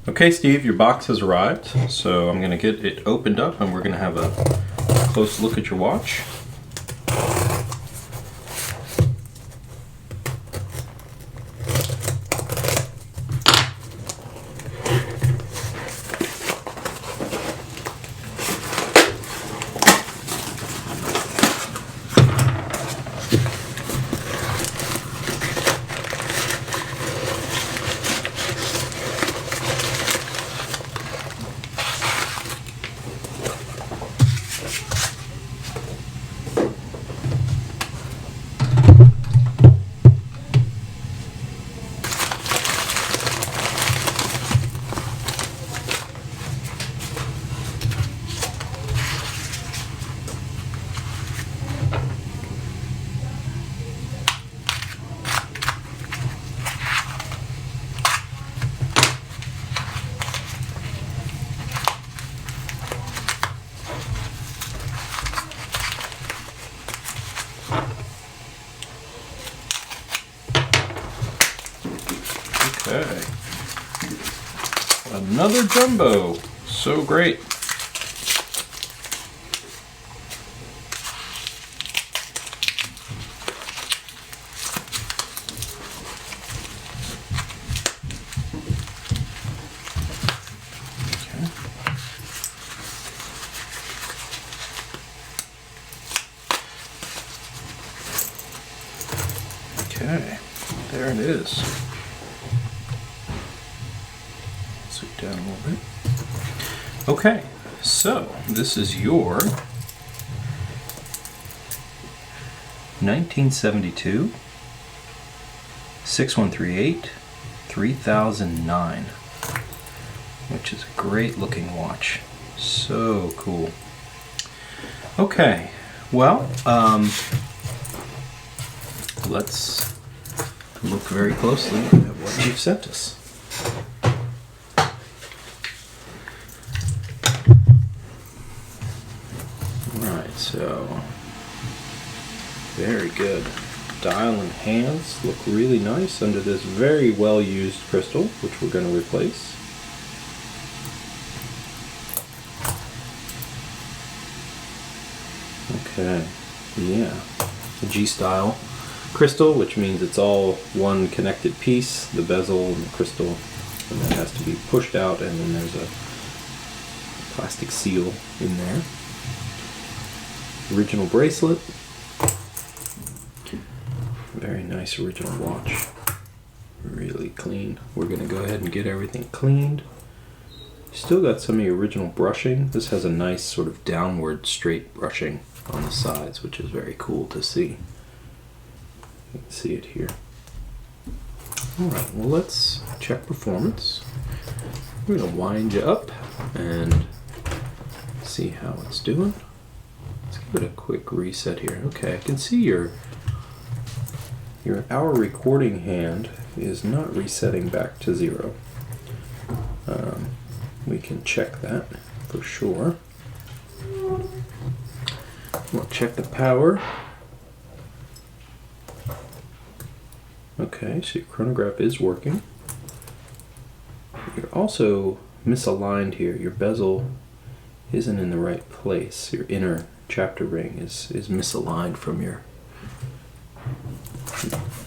Okay, Steve, your box has arrived, so I'm going to get it opened up and we're going to have a close look at your watch. Okay. Another jumbo. So great. Okay, there it is. Zoom down a little bit. Okay, so this is your 1972 6138 3009, which is a great looking watch. So cool. Okay, well, let's look very closely at what you've sent us. Alright, so very good. Dial and hands look really nice under this very well used crystal, which we're going to replace. Okay, yeah, the G-style crystal, which means it's all one connected piece, the bezel and the crystal, and that has to be pushed out, and then there's a plastic seal in there. Original bracelet. Very nice original watch. Really clean. We're going to go ahead and get everything cleaned. Still got some of the original brushing. This has a nice sort of downward straight brushing on the sides, which is very cool to see. You can see it here. Alright, well, let's check performance. We're going to wind you up and see how it's doing. Let's give it a quick reset here. Okay, I can see your hour recording hand is not resetting back to 0. We can check that for sure. We'll check the power. Okay, so your chronograph is working. You're also misaligned here. Your bezel isn't in the right place. Your inner chapter ring is misaligned from your...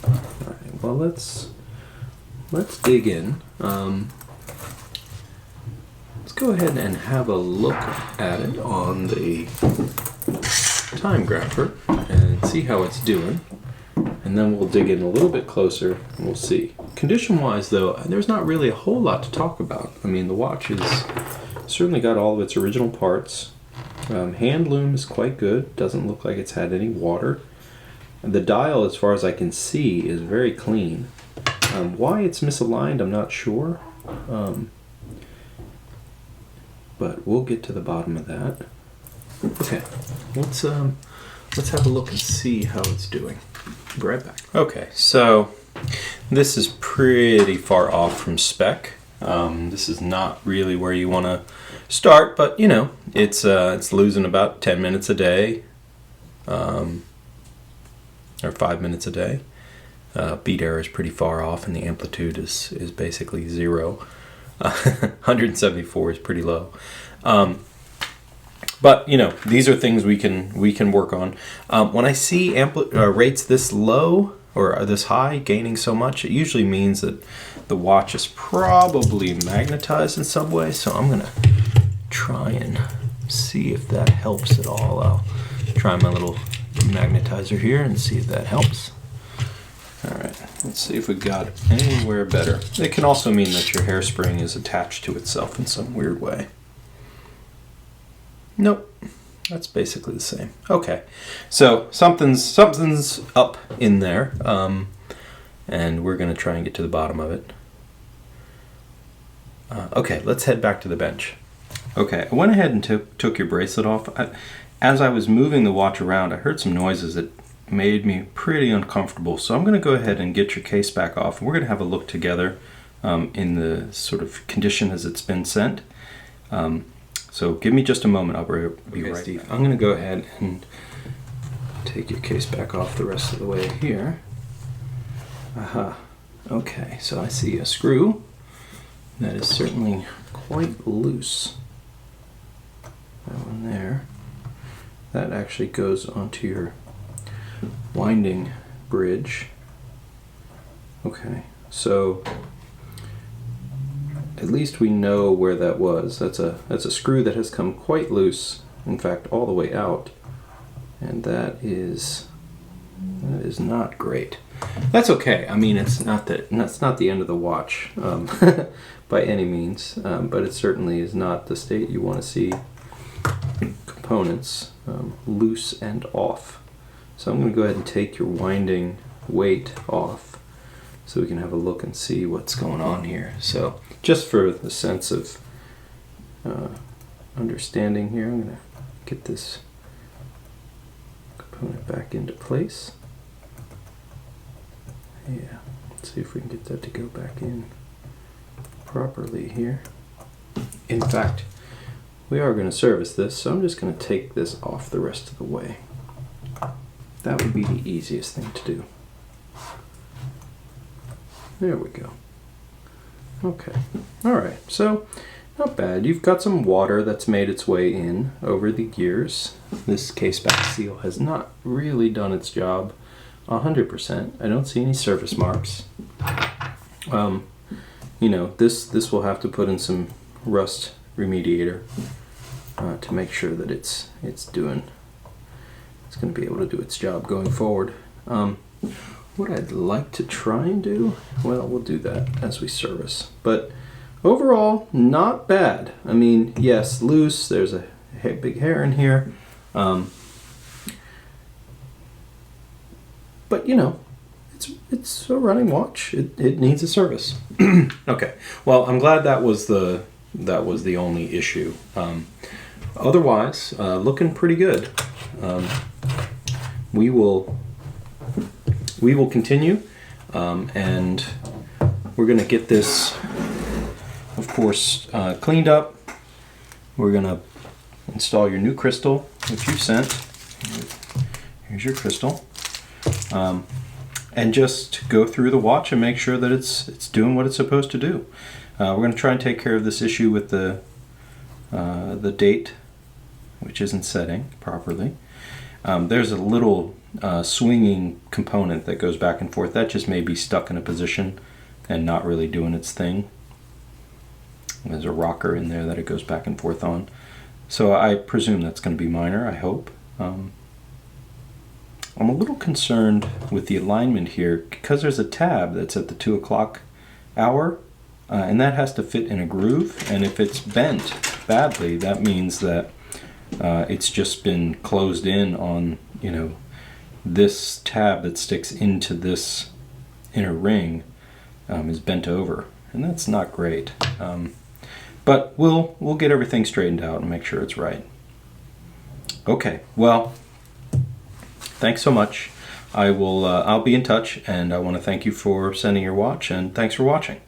Alright, well, let's dig in. Let's go ahead and have a look at it on the time grapher and see how it's doing. And then we'll dig in a little bit closer and we'll see. Condition-wise, though, there's not really a whole lot to talk about. I mean, the watch has certainly got all of its original parts. Hand loom is quite good. Doesn't look like it's had any water. And the dial, as far as I can see, is very clean. Why it's misaligned, I'm not sure. But we'll get to the bottom of that. Okay, let's have a look and see how it's doing. Be right back. Okay, so this is pretty far off from spec. This is not really where you want to start, but you know, it's losing about 10 minutes a day, or 5 minutes a day. Beat error is pretty far off, and the amplitude is basically 0. 174 is pretty low. But, you know, these are things we can work on. When I see rates this low or this high gaining so much, it usually means that the watch is probably magnetized in some way. So I'm going to try and see if that helps at all. I'll try my little magnetizer here and see if that helps. All right, let's see if we got anywhere better. It can also mean that your hairspring is attached to itself in some weird way. Nope, that's basically the same. Okay, so something's up in there, and we're gonna try and get to the bottom of it. Okay, let's head back to the bench. Okay, I went ahead and took your bracelet off. As I was moving the watch around, I heard some noises that made me pretty uncomfortable. So I'm going to go ahead and get your case back off. We're going to have a look together in the sort of condition as it's been sent. So give me just a moment. I'll be right Steve. Back. I'm going to go ahead and take your case back off the rest of the way here. Aha. Okay, so I see a screw that is certainly quite loose. That one there. That actually goes onto your winding bridge. Okay, so at least we know where that was. That's a screw that has come quite loose, in fact all the way out, and that is not great. That's okay. I mean, that's not the end of the watch by any means, but it certainly is not the state you want to see components loose and off. So I'm going to go ahead and take your winding weight off so we can have a look and see what's going on here. So just for the sense of understanding here, I'm going to get this component back into place. Yeah, let's see if we can get that to go back in properly here. In fact, we are going to service this, so I'm just going to take this off the rest of the way. That would be the easiest thing to do. There we go. Okay. Alright, so not bad. You've got some water that's made its way in over the years. This case back seal has not really done its job 100%. I don't see any surface marks. You know, this will have to put in some rust remediator to make sure that it's going to be able to do its job going forward. What I'd like to try and do, well, we'll do that as we service. But overall, not bad. I mean, yes, loose. There's a big hair in here. But you know, it's a running watch. It needs a service. Okay. Well, I'm glad that was the only issue. Otherwise, looking pretty good. We will continue, and we're going to get this, of course, cleaned up. We're going to install your new crystal, which you sent. Here's your crystal. And just go through the watch and make sure that it's doing what it's supposed to do. We're going to try and take care of this issue with the date, which isn't setting properly. There's a little swinging component that goes back and forth. That just may be stuck in a position and not really doing its thing. There's a rocker in there that it goes back and forth on. So I presume that's going to be minor, I hope. I'm a little concerned with the alignment here because there's a tab that's at the 2 o'clock hour, and that has to fit in a groove, and if it's bent badly, that means that it's just been closed in on, you know, this tab that sticks into this inner ring is bent over, and that's not great. But we'll get everything straightened out and make sure it's right. Okay, well, thanks so much. I'll be in touch, and I want to thank you for sending your watch, and thanks for watching.